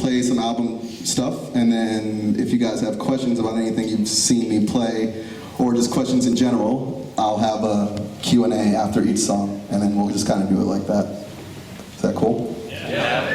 play some album stuff, and then if you guys have questions about anything you've seen me play, or just questions in general, I'll have a Q&A after each song, and then we'll just kind of do it like that. Is that cool? Yeah.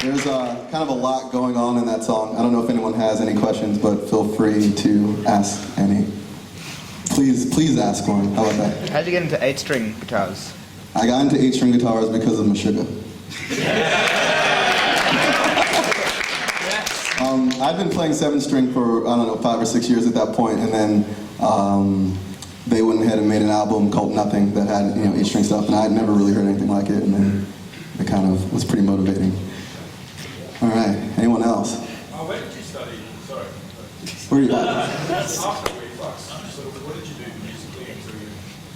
There's kind of a lot going on in that song. I don't know if anyone has any questions, but feel free to ask any. Please ask one. How about that? How'd you get into 8-string guitars? I got into 8-string guitars because of Meshuggah. I'd been playing 7-string for, I don't know, 5 or 6 years at that point, and then they went ahead and made an album called Nothing that had 8-string stuff, and I had never really heard anything like it, and then it kind of was pretty motivating. All right, anyone else? Where did you study? Sorry. Where are you at? After Reflux, so what did you do musically to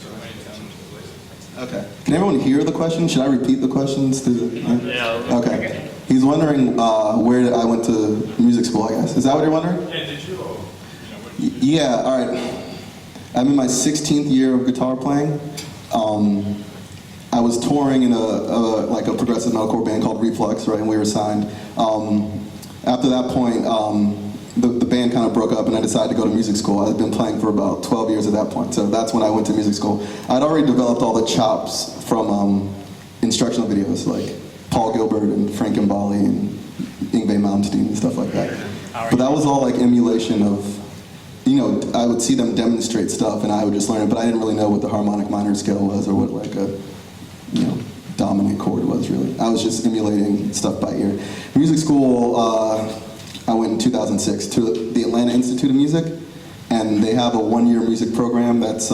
sort of maintain the lessons? Okay. Can everyone hear the question? Should I repeat the questions? Yeah. Okay. He's wondering where I went to music school, I guess. Is that what you're wondering? Yeah, did you, or, Yeah, all right. I'm in my 16th year of guitar playing. I was touring in a progressive metalcore band called Reflux, right, and we were signed. After that point, the band kind of broke up and I decided to go to music school. I had been playing for about 12 years at that point, so that's when I went to music school. I'd already developed all the chops from instructional videos, like Paul Gilbert and Frank Mbali and Yngwie Malmsteen and stuff like that. But that was all like emulation of, I would see them demonstrate stuff and I would just learn it, but I didn't really know what the harmonic minor scale was or what like a, dominant chord was really. I was just emulating stuff by ear. Music school, I went in 2006 to the Atlanta Institute of Music, and they have a one-year music program that's,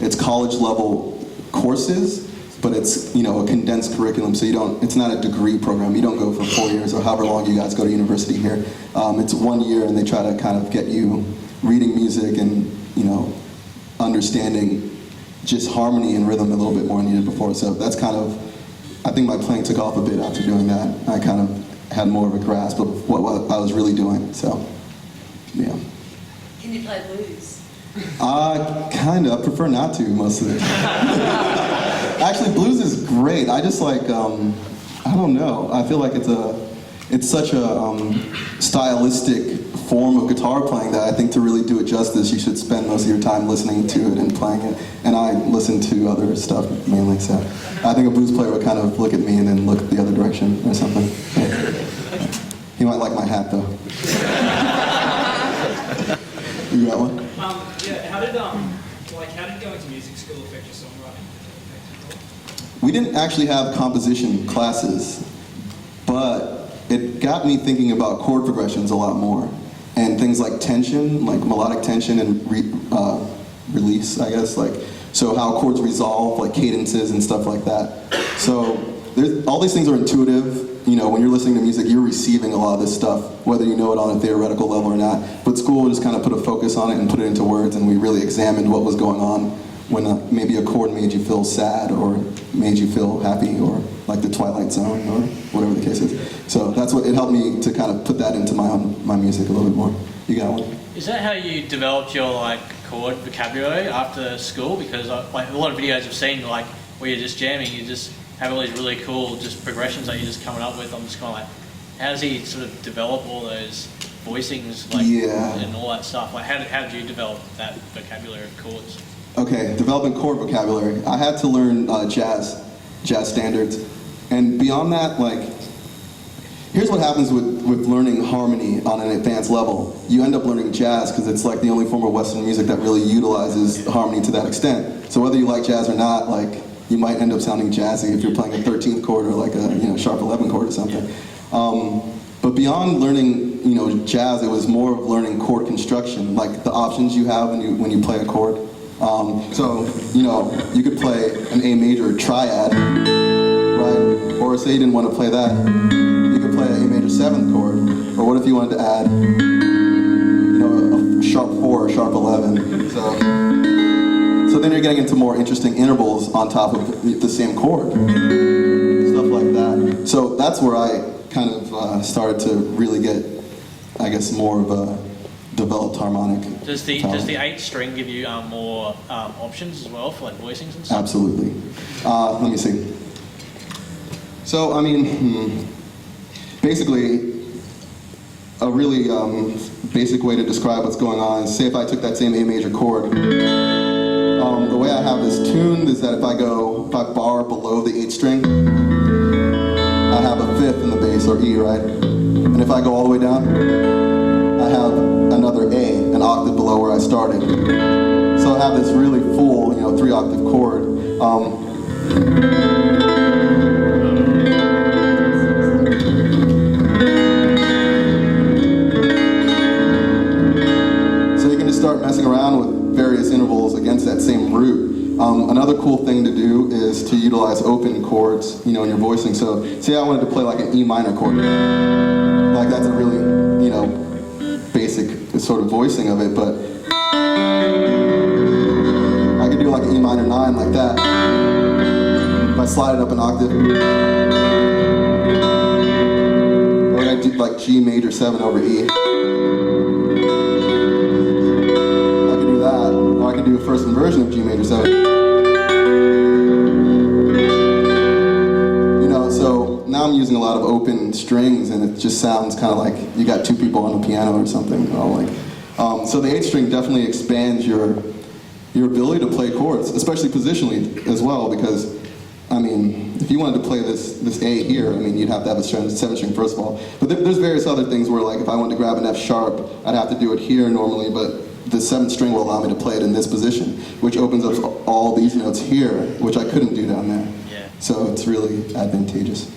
it's college level courses, but it's, a condensed curriculum, so it's not a degree program. You don't go for 4 years or however long you guys go to university here. It's 1 year and they try to kind of get you reading music and, understanding just harmony and rhythm a little bit more than you did before. So that's kind of, I think my playing took off a bit after doing that. I kind of had more of a grasp of what I was really doing, so, yeah. Can you play blues? Kind of. I prefer not to, most of the time. Actually, blues is great. I just like, I don't know. I feel like it's such a stylistic form of guitar playing that I think to really do it justice, you should spend most of your time listening to it and playing it. And I listen to other stuff mainly, so I think a blues player would kind of look at me and then look the other direction or something. He might like my hat, though. You got one? Yeah. How did going to music school affect your songwriting? We didn't actually have composition classes, but it got me thinking about chord progressions a lot more. And things like tension, like melodic tension and release, I guess, so how chords resolve, like cadences and stuff like that. So all these things are intuitive. When you're listening to music, you're receiving a lot of this stuff, whether you know it on a theoretical level or not. But school just kind of put a focus on it and put it into words, and we really examined what was going on when maybe a chord made you feel sad or made you feel happy, or like the Twilight Zone, or whatever the case is. So that's what it helped me to kind of put that into my music a little bit more. You got one? Is that how you developed your chord vocabulary after school? Because a lot of videos I've seen, where you're just jamming, you just have all these really cool just progressions that you're just coming up with. I'm just kind of how does he sort of develop all those voicings and all that stuff? How did you develop that vocabulary of chords? Okay, developing chord vocabulary. I had to learn jazz standards. And beyond that, here's what happens with learning harmony on an advanced level. You end up learning jazz because it's the only form of Western music that really utilizes harmony to that extent. So whether you like jazz or not, you might end up sounding jazzy if you're playing a 13th chord or a sharp 11 chord or something. But beyond learning jazz, it was more of learning chord construction, like the options you have when you play a chord. So you could play an A major triad, right? Or say you didn't want to play that, you could play an A major 7th chord. Or what if you wanted to add a sharp 4 or sharp 11? So then you're getting into more interesting intervals on top of the same chord, stuff like that. So that's where I kind of started to really get, I guess, more of a developed harmonic. Does the 8-string give you more options as well for voicings and stuff? Absolutely. Let me see. So basically, a really basic way to describe what's going on is, say if I took that same A major chord, the way I have this tuned is that if I bar below the 8 string, I have a 5th in the bass. bass or E, right? And if I go all the way down, I have another A, an octave below where I started. So I have this really full, 3-octave chord. So you can just start messing around with various intervals against that same root. Another cool thing to do is to utilize open chords, in your voicing. So say I wanted to play like an E minor chord. Like that's a really, basic sort of voicing of it, but I could do like an E minor 9 like that. If I slide it up an octave. Or I do like G major 7 over E. I could do that. Or I could do a first inversion of G major 7. So now I'm using a lot of open strings, and it just sounds kind of like you got two people on the piano or something. So the 8th string definitely expands your ability to play chords, especially positionally as well, because if you wanted to play this A here, you'd have to have a 7th string first of all. But there's various other things where, like, if I wanted to grab an F sharp, I'd have to do it here normally, but the 7th string will allow me to play it in this position, which opens up all these notes here, which I couldn't do down there. Yeah. So it's really advantageous.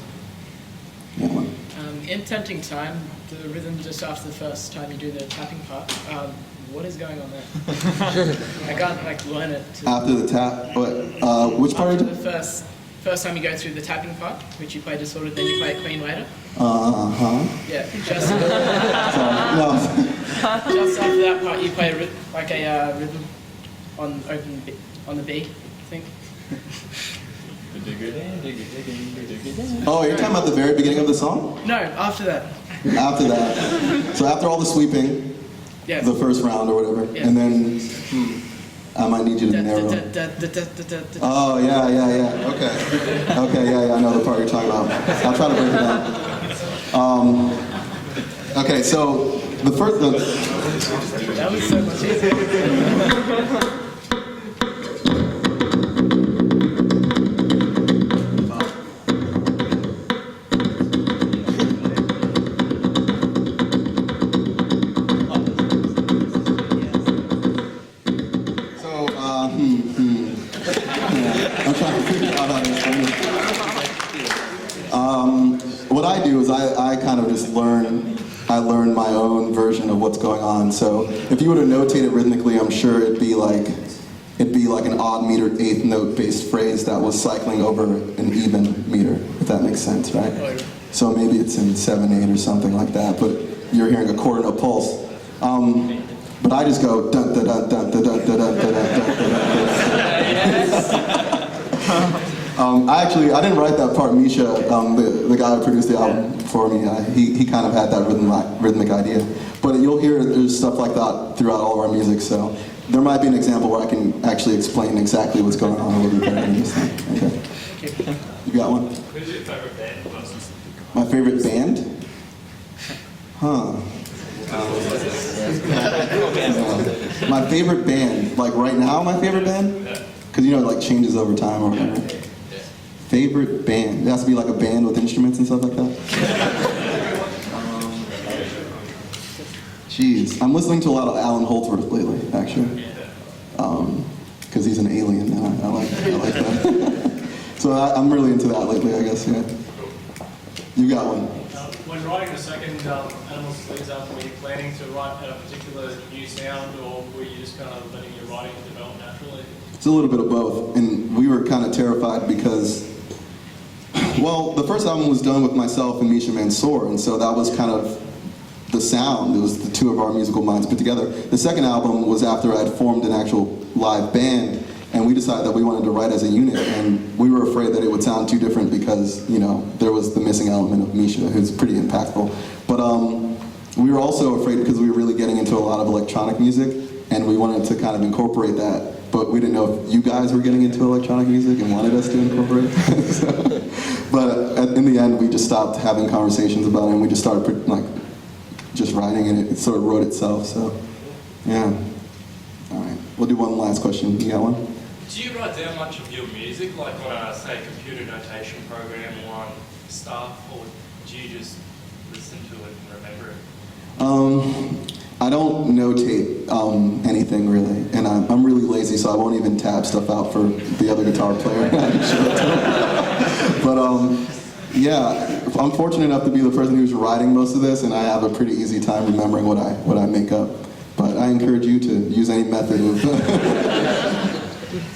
Yeah, one. In Tempting Time, the rhythm just after the first time you do the tapping part, what is going on there? I can't learn it. After the tap, which part? After the first time you go through the tapping part, which you play disordered, then you play it clean later. Yeah, just Sorry, no. just after that part, you play a rhythm on the B, I think. Oh, you're talking about the very beginning of the song? No, after that. After that. So after all the sweeping, Yeah. the first round or whatever, Yeah. and then I might need you to narrow. Oh, yeah. Okay, yeah, I know the part you're talking about. I'll try to break it down. Okay, so the first... That was so much easier. What I do is I kind of just learn my own version of what's going on. So if you were to notate it rhythmically, I'm sure it'd be like an odd metered 8th note based phrase that was cycling over an even meter, if that makes sense, right? So maybe it's in 7/8 or something like that, but you're hearing a quarter note pulse. But I just go dun dun dun dun dun dun dun dun I didn't write that part. Misha, the guy who produced the album for me, he kind of had that rhythmic idea. But you'll hear there's stuff like that throughout all of our music. So there might be an example where I can actually explain exactly what's going on a little bit better in this thing. Okay. You got one? Who's your favorite band? My favorite band? My favorite band, like right now, my favorite band? Because it like changes over time or whatever. Favorite band? It has to be like a band with instruments and stuff like that? Jeez, I'm listening to a lot of Alan Holdsworth lately, actually. Because he's an alien, and I like that. So I'm really into that lately, I guess, yeah. You got one. When writing the second Animals Sleeves album, were you planning to write a particular new sound, or were you just kind of letting your writing develop naturally? It's a little bit of both, and we were kind of terrified because, well, the first album was done with myself and Misha Mansour, and so that was kind of the sound. It was the two of our musical minds put together. The second album was after I'd formed an actual live band, and we decided that we wanted to write as a unit, and we were afraid that it would sound too different because, there was the missing element of Misha, who's pretty impactful. But we were also afraid because we were really getting into a lot of electronic music, and we wanted to kind of incorporate that, but we didn't know if you guys were getting into electronic music and wanted us to incorporate it. But in the end, we just stopped having conversations about it, and we just started just writing, and it sort of wrote itself, so yeah. All right, we'll do one last question. You got one? Do you write down much of your music, like on a, say, computer notation program or on stuff, or do you just listen to it and remember it? I don't notate anything really, and I'm really lazy, so I won't even tab stuff out for the other guitar player. But yeah, I'm fortunate enough to be the person who's writing most of this, and I have a pretty easy time remembering what I make up. But I encourage you to use any method of.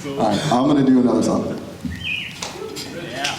All right, I'm gonna do another song. Yeah.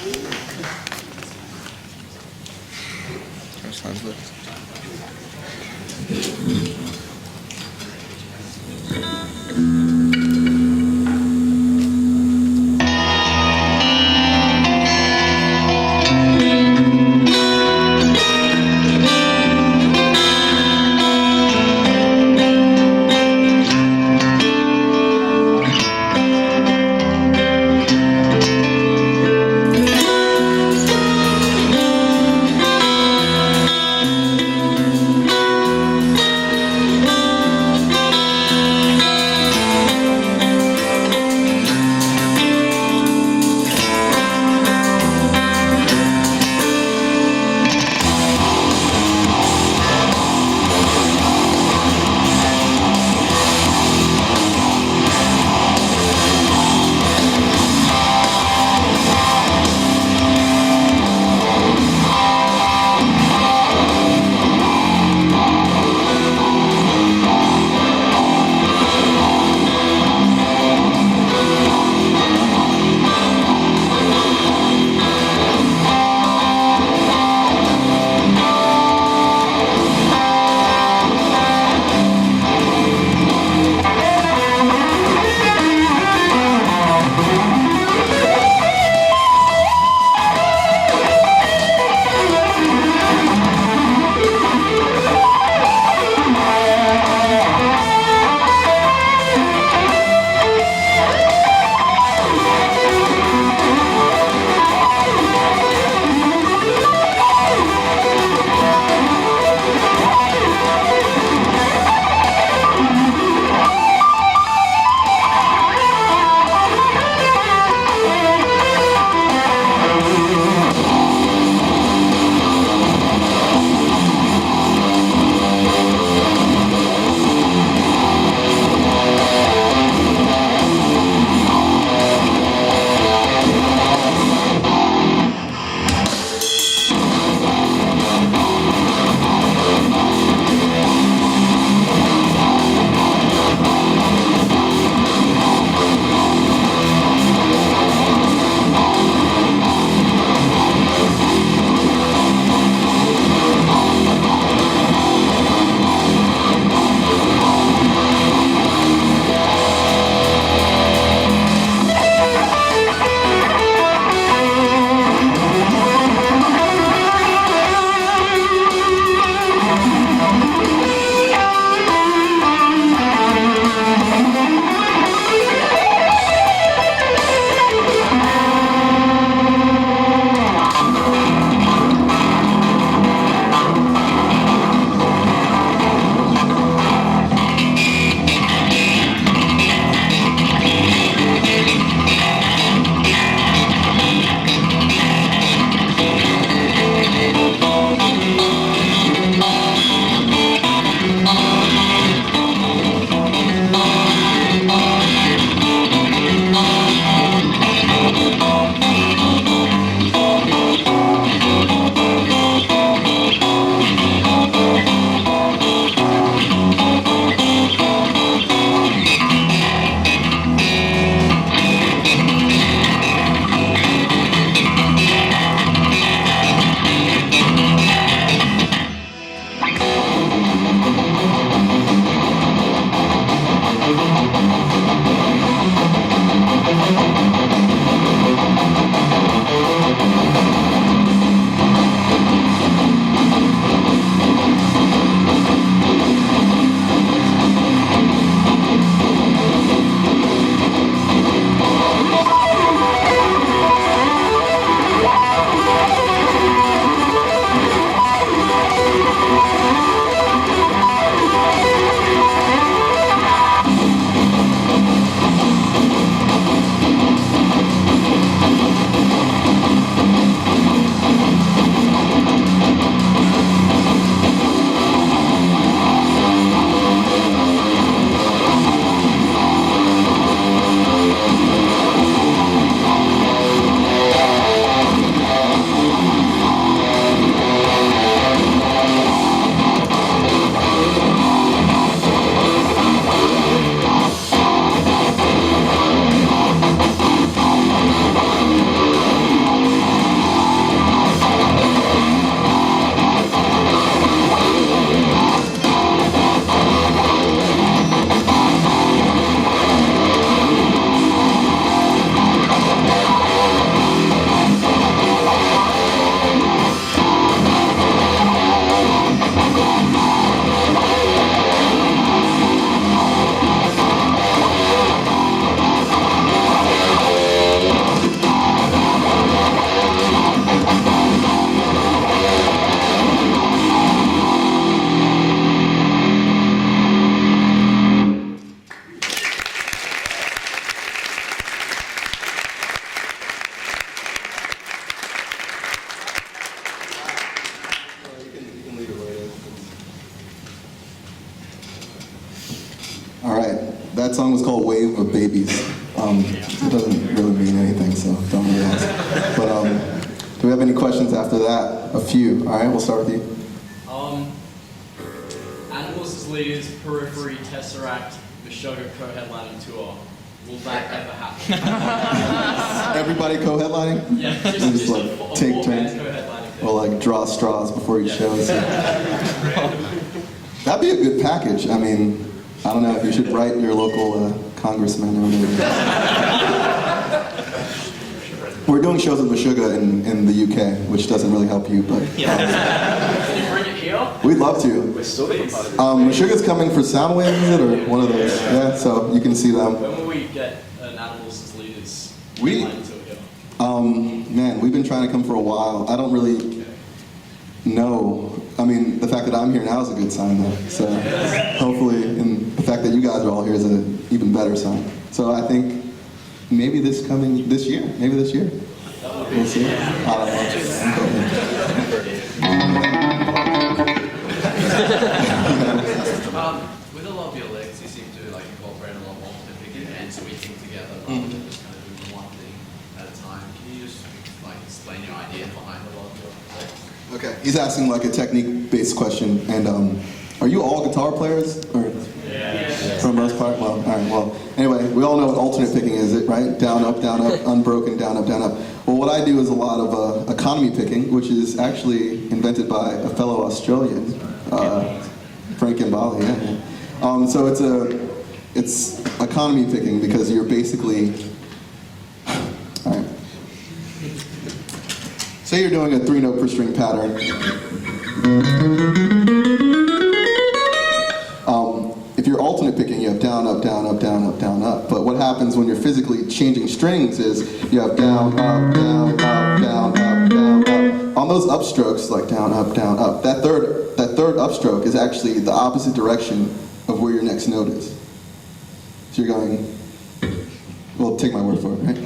that song was called Wave of Babies. It doesn't really mean anything, so don't really ask. But do we have any questions after that? A few. All right, we'll start with you. Animals as Leaders, Periphery, Tesseract, Meshuggah co-headlining tour. Will that ever happen? Everybody co-headlining? Yeah, And just like a take four turns, bands co-headlining thing. or like draw straws before each show. So. That'd be a good package. I mean, I don't know if you should write your local congressman or whatever. We're doing shows with Meshuggah in the UK, which doesn't really help you, but Can you bring it here? we'd love to. Meshuggah's coming for Soundwave, is it, or one of those? Yeah, so you can see them. When will we get an Animals as Leaders We- headlining tour here? Man, we've been trying to come for a while. I don't really know. I mean, the fact that I'm here now is a good sign, though. So hopefully, and the fact that you guys are all here is an even better sign. So I think maybe this year. Maybe this year. We'll see. I don't know. With a lot of your legs, you seem to like incorporate a lot more of the picking and sweeping together rather than just kind of doing one thing at a time. Can you just like explain your idea behind a lot of your legs? Okay, he's asking like a technique-based question, and are you all guitar players, or for the most part? Well, all right. Well, anyway, we all know what alternate picking is, right? Down, up, unbroken, down, up, down, up. Well, what I do is a lot of economy picking, which is actually invented by a fellow Australian, Frank Abasi. Yeah. So it's economy picking because you're basically, all right. Say you're doing a 3-note per string pattern. If you're alternate picking, you have down, up, down, up, down, up, down, up. But what happens when you're physically changing strings is you have down, up, down, up, down, up, down, up. On those upstrokes, like down, up, that third upstroke is actually the opposite direction of where your next note is. So you're going, well, take my word for it, right?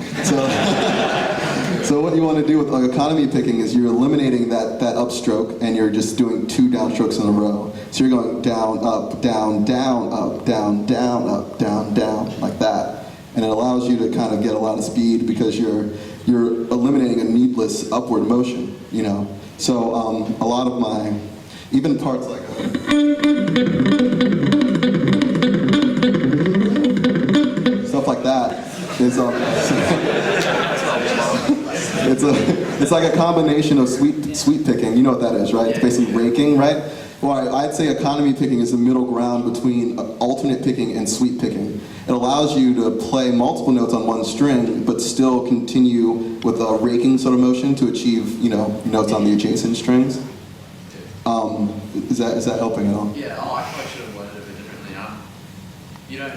So what you want to do with like, economy picking is you're eliminating that upstroke and you're just doing 2 downstrokes in a row. So you're going down, up, down, down, up, down, down, up, down, down, like that. And it allows you to kind of get a lot of speed because you're eliminating a needless upward motion, you know. So a lot of my, even parts like stuff like that is it's like a combination of sweep picking. You know what that is, right? It's basically raking, right? Well, I'd say economy picking is the middle ground between alternate picking and sweep picking. It allows you to play multiple notes on one string, but still continue with a raking sort of motion to achieve, you know, notes on the adjacent strings. Is that helping at all? Yeah, I probably should have worded it a bit differently. You know,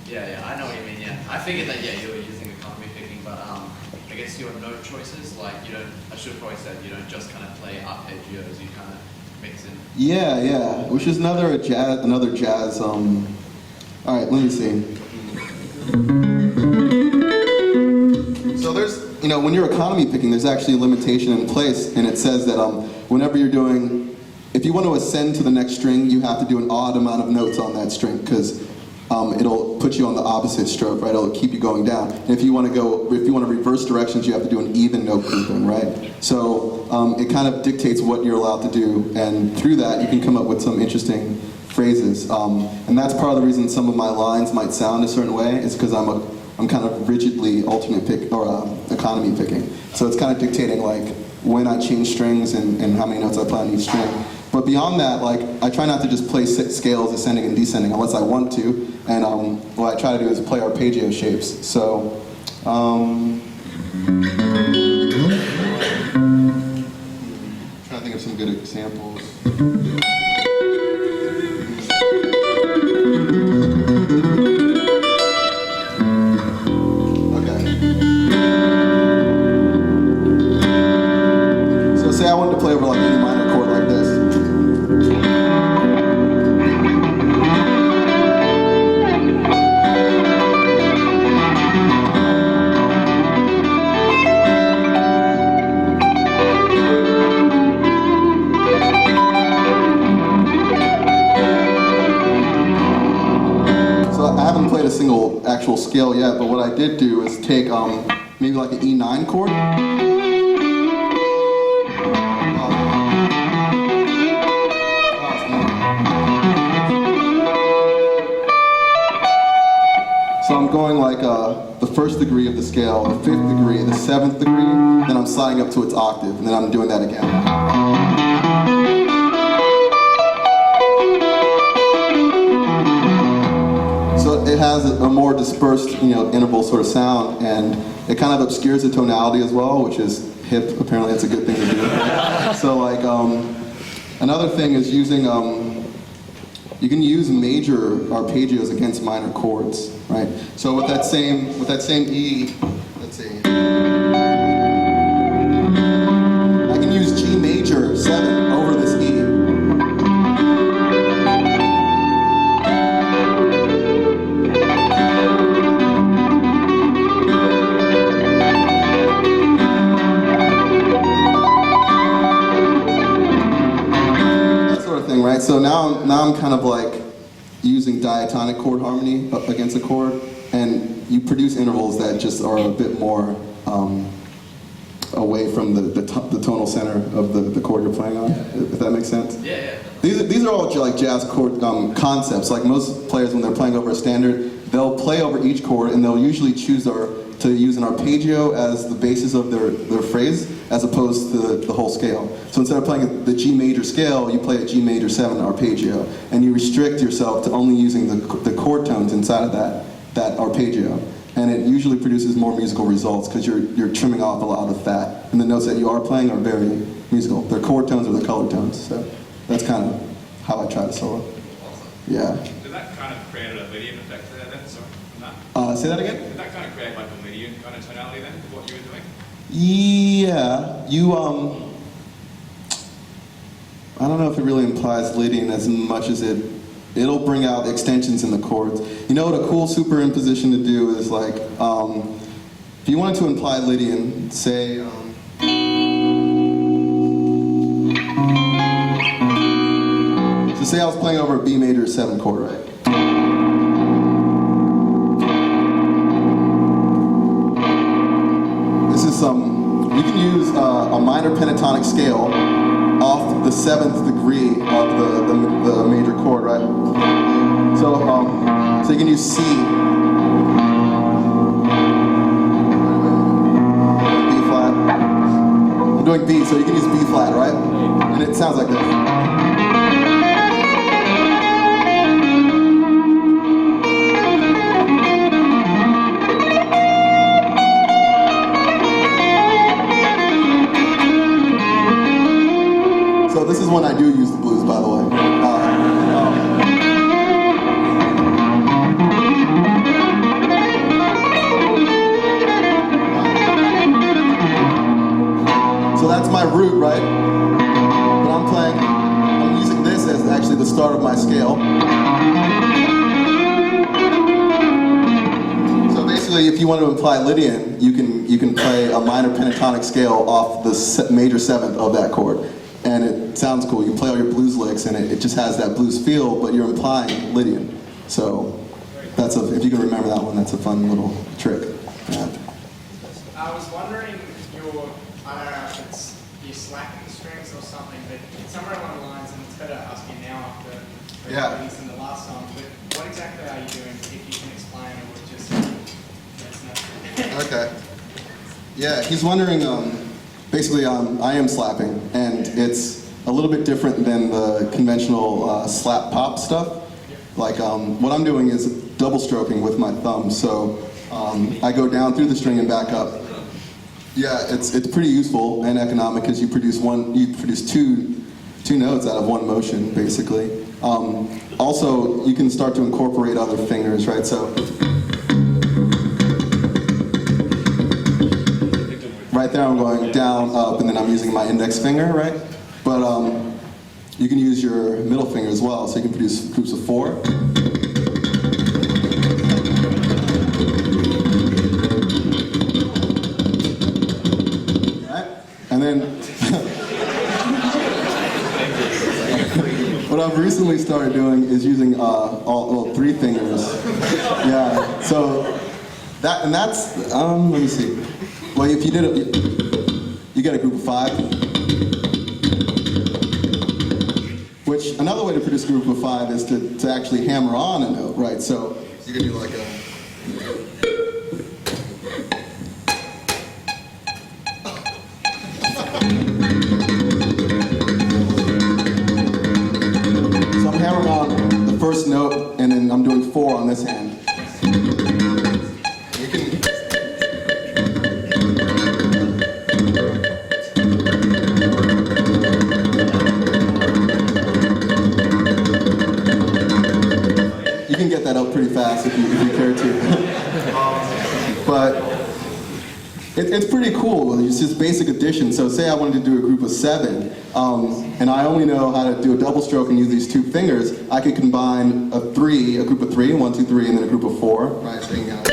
yeah, I know what you mean, yeah. I figured that, yeah, you were using economy picking, but I guess your note choices, like, you don't, I should have probably said, you don't just kind of play arpeggios, you kind of mix in. Yeah, which is another jazz, all right, let me see. So there's, you know, when you're economy picking, there's actually a limitation in place, and it says that whenever you're doing, if you want to ascend to the next string, you have to do an odd amount of notes on that string, because it'll put you on the opposite stroke, right? It'll keep you going down. And if you want to reverse directions, you have to do an even note grouping, right? So it kind of dictates what you're allowed to do, and through that, you can come up with some interesting phrases. And that's part of the reason some of my lines might sound a certain way, is because I'm kind of rigidly alternate pick or economy picking. So it's kind of dictating like when I change strings and how many notes I play on each string. But beyond that, like, I try not to just play scales ascending and descending unless I want to. And what I try to do is play arpeggio shapes. So, trying to think of some good examples. Okay. So say I wanted to play over like any minor chord like this. actual scale yet, but what I did do is take maybe like an E9 chord. So I'm going like the first degree of the scale, the fifth degree, the seventh degree, then I'm sliding up to its octave, and then I'm doing that again. So it has a more dispersed, interval sort of sound, and it kind of obscures the tonality as well, which is hip. Apparently, that's a good thing to do. So like another thing is using. You can use major arpeggios against minor chords, right? So with that same E, let's see. I can use G major 7 over this E. Right? So now I'm kind of like using diatonic chord harmony against a chord, and you produce intervals that just are a bit more away from the tonal center of the chord you're playing on, if that makes sense. Yeah. These are all like jazz chord concepts. Like most players, when they're playing over a standard, they'll play over each chord, and they'll usually choose to use an arpeggio as the basis of their phrase, as opposed to the whole scale. So instead of playing the G major scale, you play a G major 7 arpeggio, and you restrict yourself to only using the chord tones inside of that arpeggio. And it usually produces more musical results because you're trimming off a lot of the fat. And the notes that you are playing are very musical. They're chord tones or they're color tones. So that's kind of how I try to solo. Yeah. Did that kind of create a Lydian effect there then? Sorry, on that? Say that again? Did that kind of create like a Lydian kind of tonality then, with what you were doing? Yeah, I don't know if it really implies Lydian as much as it'll bring out extensions in the chords. You know what a cool superimposition to do is like, if you wanted to imply Lydian, say, so say I was playing over a B major 7 chord, right? This is you can use a minor pentatonic scale off the 7th degree of the major chord, right? So you can use C, B flat. I'm doing B, so you can use B flat, right? And it sounds like this. So this is when I do use the blues, by the way. So that's my root, right? But I'm using this as actually the start of my scale. So basically, if you want to imply Lydian, you can play a minor pentatonic scale off the major 7th of that chord. And it sounds cool. You play all your blues licks, and it just has that blues feel, but you're implying Lydian. So if you can remember that one, that's a fun little trick. Yeah. I was wondering I don't know if you're slacking the strings or something, but somewhere along the lines, and it's better asking now after things in the last song, but what exactly are you doing, if you can explain, or just that's not Okay. Yeah, he's wondering, basically I am slapping, and it's a little bit different than the conventional slap pop stuff. Like what I'm doing is double stroking with my thumb, so I go down through the string and back up. Yeah, it's pretty useful and economic because you produce two notes out of one motion, basically. Also, you can start to incorporate other fingers, right? So right there I'm going down, up, and then I'm using my index finger, right? But you can use your middle finger as well, so you can produce groups of 4. Right? And then what what I've recently started doing is using three fingers. Yeah. So that's let me see. Well, if you did it, you get a group of 5. Which another way to produce a group of 5 is to actually hammer on a note, right? So you can do like a. First note, and then I'm doing 4 on this hand. You can. You can get that up pretty fast if you care to. But it's pretty cool. It's just basic addition. So say I wanted to do a group of 7, and I only know how to do a double stroke and use these 2 fingers. I could combine a group of 3, 1, 2, 3, and then a group of 4. Right, so you can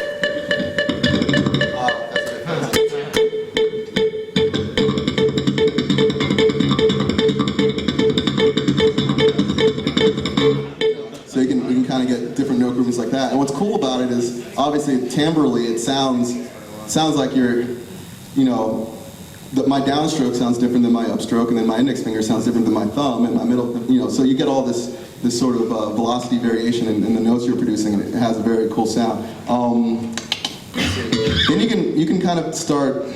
So you can kind of get different note groupings like that. And what's cool about it is, obviously, timbrally, it sounds like you're, my downstroke sounds different than my upstroke, and then my index finger sounds different than my thumb, and my middle, so you get all this sort of velocity variation in the notes you're producing, and it has a very cool sound. Then you can kind of start,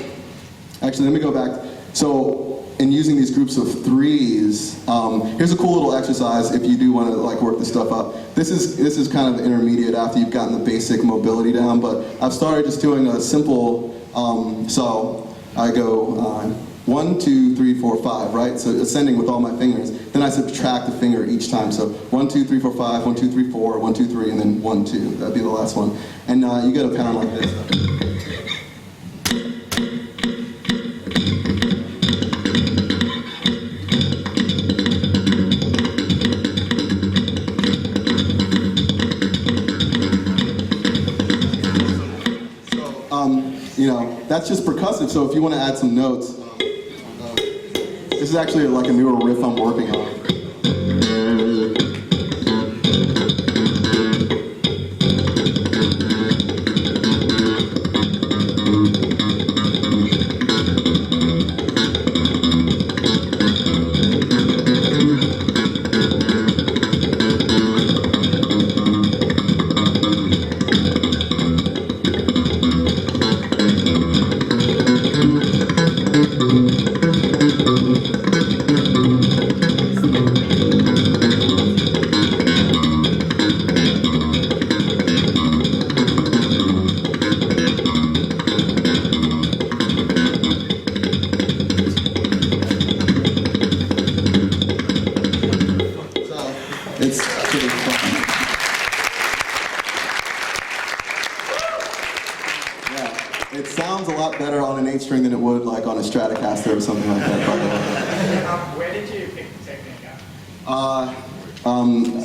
actually, let me go back. So, in using these groups of 3s, here's a cool little exercise if you do want to work this stuff up. This is kind of the intermediate after you've gotten the basic mobility down, but I've started just doing a simple, so I go 1, 2, 3, 4, 5, right? So ascending with all my fingers. Then I subtract a finger each time. So 1, 2, 3, 4, 5, 1, 2, 3, 4, 1, 2, 3, and then 1, 2. That'd be the last one. And you get a pattern like this. That's just percussive, so if you want to add some notes, this is actually like a newer riff I'm working on. It sounds a lot better on an 8-string than it would like on a Stratocaster or something like that. Where did you pick the technique up?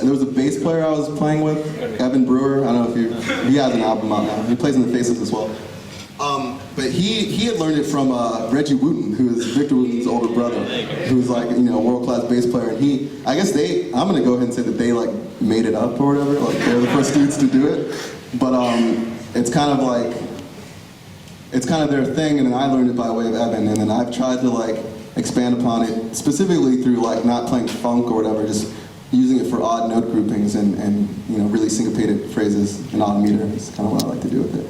There was a bass player I was playing with, Evan Brewer. I don't know if he has an album out now. He plays in the Faces as well. But he had learned it from Reggie Wooten, who is Victor Wooten's older brother, who's like a world-class bass player. And I'm gonna go ahead and say that they like made it up or whatever. Like they're the first dudes to do it. But it's kind of their thing, and then I learned it by way of Evan, and then I've tried to like expand upon it specifically through like not playing funk or whatever, just using it for odd note groupings and really syncopated phrases and odd meter is kind of what I like to do with it.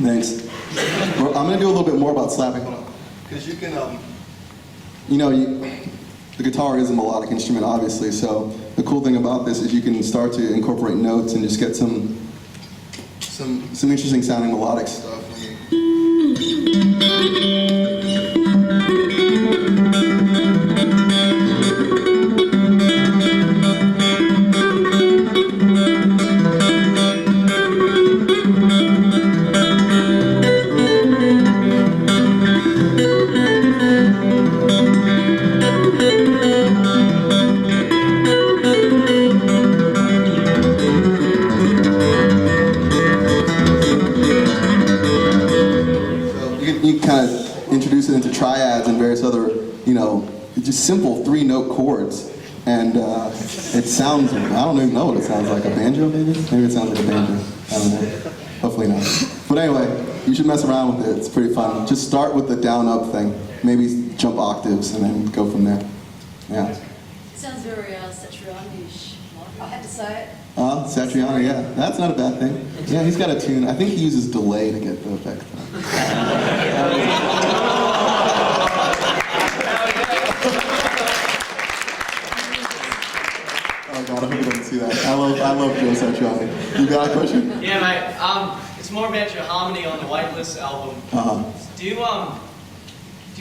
Thanks. Well, I'm going to do a little bit more about slapping. Hold on. Because you can, the guitar is a melodic instrument, obviously, so the cool thing about this is you can start to incorporate notes and just get some interesting sounding melodic stuff. You kind of introduce it into triads and various other, just simple 3-note chords. And it sounds, I don't even know what it sounds like, a banjo maybe? Maybe it sounds like a banjo, I don't know. Hopefully not. But anyway, you should mess around with it, it's pretty fun. Just start with the down-up thing, maybe jump octaves and then go from there. Yeah. It sounds very Satriani-ish. I had to say it. Satriani, yeah, that's not a bad thing. Yeah, he's got a tune. I think he uses delay to get the effect. Oh God, I hope he doesn't see that. I love Joe Satriani. You got a question? Yeah, mate. It's more about your harmony on the Weightless album. Do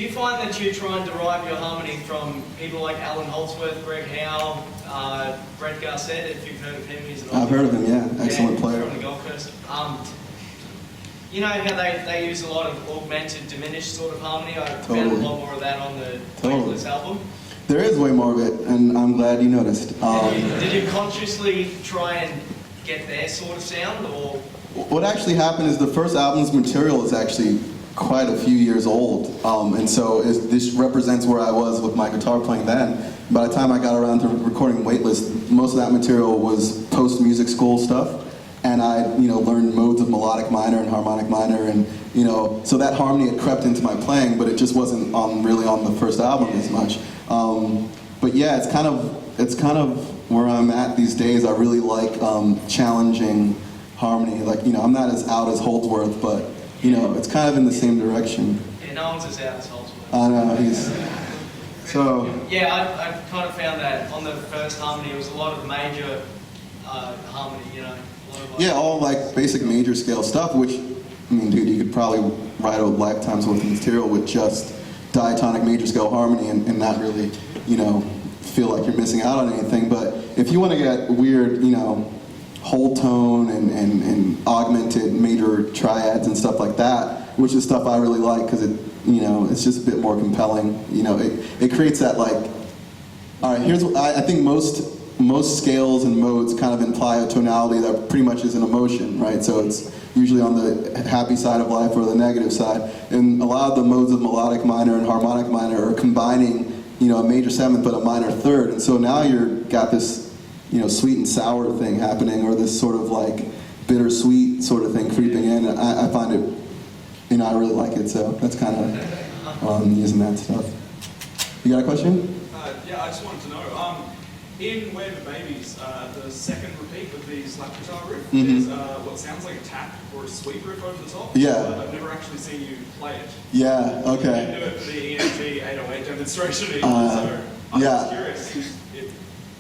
you find that you try and derive your harmony from people like Alan Holdsworth, Greg Howe, Brett Garcett, if you've heard of him? He's an I've heard of him, yeah. Excellent player. From the Gold Coast. You know how they use a lot of augmented, diminished sort of harmony? I found a lot more of that on the Weightless album. There is way more of it, and I'm glad you noticed. Did you consciously try and get their sort of sound, or? What actually happened is the first album's material is actually quite a few years old, and so this represents where I was with my guitar playing then. By the time I got around to recording Weightless, most of that material was post-music school stuff, and I, learned modes of melodic minor and harmonic minor, and so that harmony had crept into my playing, but it just wasn't really on the first album as much. But yeah, it's kind of where I'm at these days. I really like challenging harmony. Like, I'm not as out as Holdsworth, but it's kind of in the same direction. Yeah, no one's as out as Holdsworth. I know, he's... So... Yeah, I kind of found that on the first harmony, it was a lot of major harmony, a lot of yeah, all like basic major scale stuff, which, I mean, dude, you could probably write a lifetime's worth of material with just diatonic major scale harmony and not really, feel like you're missing out on anything. But if you want to get weird, whole tone and augmented major triads and stuff like that, which is stuff I really like because it, it's just a bit more compelling. It creates that like, all right, here's what I think most scales and modes kind of imply a tonality that pretty much is an emotion, right? So it's usually on the happy side of life or the negative side. And a lot of the modes of melodic minor and harmonic minor are combining, a major seventh but a minor third. And so now you've got this sweet and sour thing happening, or this sort of like bittersweet sort of thing creeping in. I find it, I really like it, so that's kind of using that stuff. You got a question? Yeah, I just wanted to know, in Where the Babies, the second repeat of the slap guitar riff, there's what sounds like a tap or a sweep riff over the top. Yeah. I've never actually seen you play it. Yeah, You okay. didn't do it for the EMG 808 demonstration either, so I'm just curious.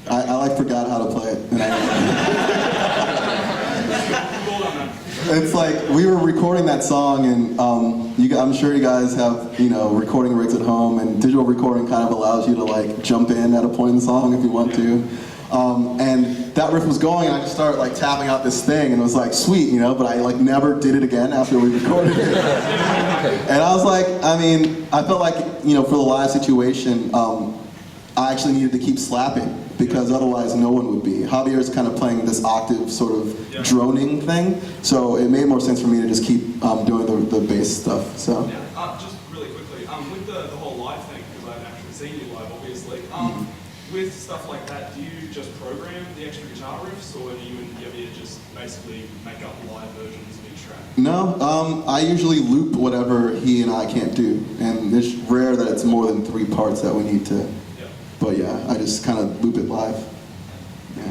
I forgot how to play it. And Well done, man. it's like, we were recording that song, and I'm sure you guys have, recording rigs at home, and digital recording kind of allows you to like jump in at a point in the song if you want to. And that riff was going, and I just started like tapping out this thing, and it was like sweet, but I like never did it again after we recorded it. And I was like, I felt like, for the live situation, I actually needed to keep slapping, because otherwise no one would be. Javier's kind of playing this octave sort of droning thing, so it made more sense for me to just keep doing the bass stuff. So. Yeah, just really quickly, with the whole live thing, because I've actually seen you live, obviously, with stuff like that, do you just program the extra guitar riffs, or do you and Javier just basically make up live versions of each track? No, I usually loop whatever he and I can't do, and it's rare that it's more than 3 parts that we need to. But yeah, I just kind of loop it live. Yeah.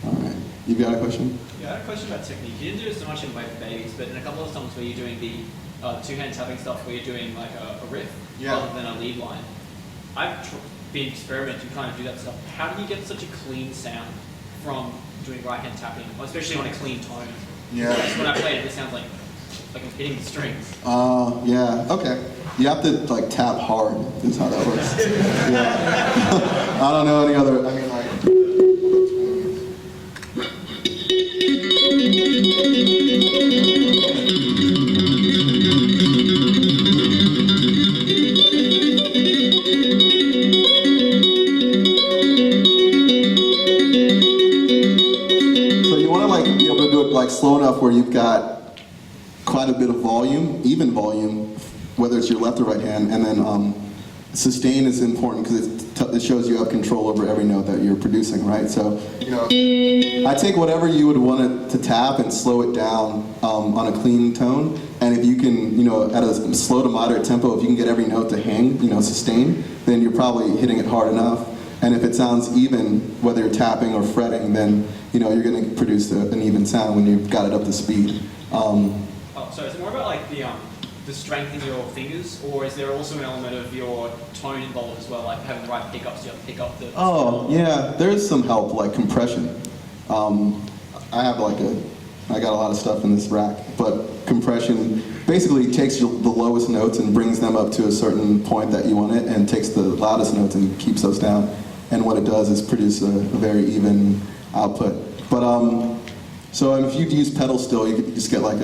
All right. You got a question? Yeah, I had a question about technique. You didn't do it so much in Wave Babies, but in a couple of songs where you're doing the two-hand tapping stuff, where you're doing like a riff rather than a lead line. I've been experimenting trying to do that stuff. How do you get such a clean sound from doing right-hand tapping, especially on a clean tone? Yeah. Whereas when I play it, it sounds like I'm hitting the strings. Yeah, okay. You have to like tap hard, is how that works. Yeah. I don't know any other, So you want to like be able to do it like slow enough where you've got quite a bit of volume, even volume, whether it's your left or right hand, and then sustain is important because it shows you have control over every note that you're producing, right? So, I take whatever you would want it to tap and slow it down on a clean tone. And if you can, at a slow to moderate tempo, if you can get every note to hang, sustain, then you're probably hitting it hard enough. And if it sounds even, whether you're tapping or fretting, then you're going to produce an even sound when you've got it up to speed. So is it more about like the strength in your fingers, or is there also an element of your tone involved as well, like having the right pickups, you have to pick up the... Oh, yeah, there's some help, like compression. I got a lot of stuff in this rack, but compression basically takes the lowest notes and brings them up to a certain point that you want it, and takes the loudest notes and keeps those down. And what it does is produce a very even output. But so if you use pedal still, you could just get like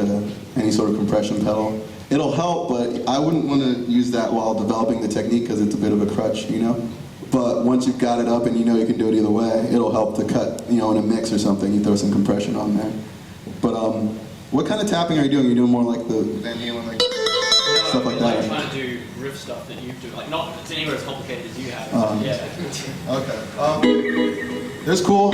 any sort of compression pedal. It'll help, but I wouldn't want to use that while developing the technique because it's a bit of a crutch, But once you've got it up and you can do it either way, it'll help to cut, in a mix or something, you throw some compression on there. But what kind of tapping are you doing? Are you doing more like the Van Halen, like stuff like that? I'm trying to do riff stuff that you do, like not it's anywhere as complicated as you have. Yeah. Okay. There's cool.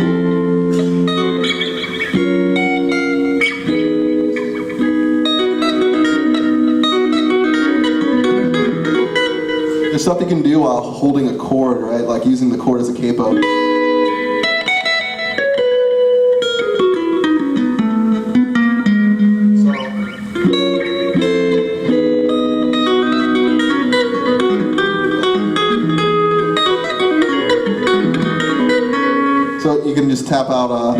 There's stuff you can do while holding a chord, right? Like using the chord as a capo. So you can just tap out